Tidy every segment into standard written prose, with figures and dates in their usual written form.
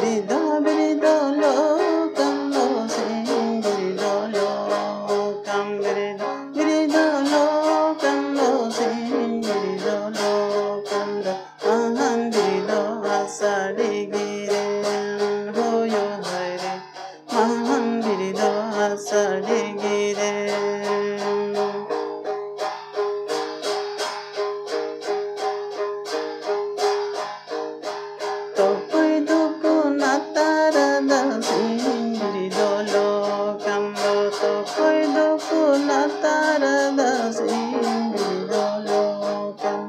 birido lokam lo sing birido lokam birido lokam lo sing birido lokam lo ahan birido asari giren hoyo haire mahan birido asari giren Tokoi doko natara da sing birido lokam lo tokoi doko natara da sing birido lokam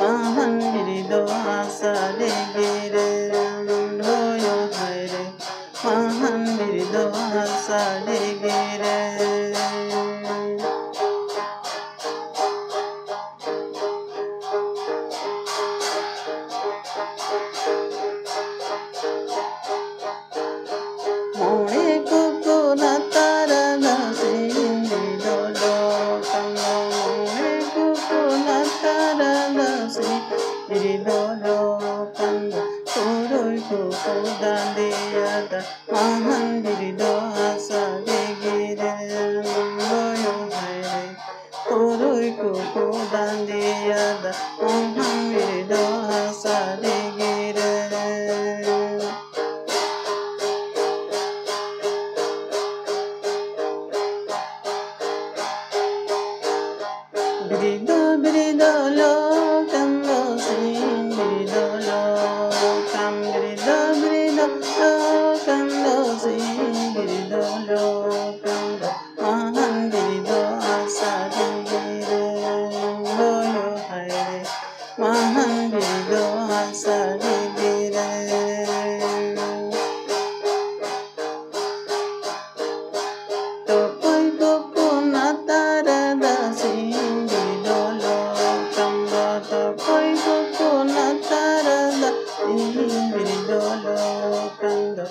mahan birido asare giren hoyo haire mahan birido asare giren Mone koko natara da sing birido lokam lo mone koko natara da sing birido lokam lo koroi koko dandiyada mahan birido asare giren hoyo haire koroi koko dandiyada mahan birido asare giren birido lokam lo sing birido lokam birido lokam lo sing birido lokam lo mahan birido asare giren hoyo haire mahan birido asare giren Tokoi koko natara da sing birido lokam lo tokoi koko natara da sing birido lokam lo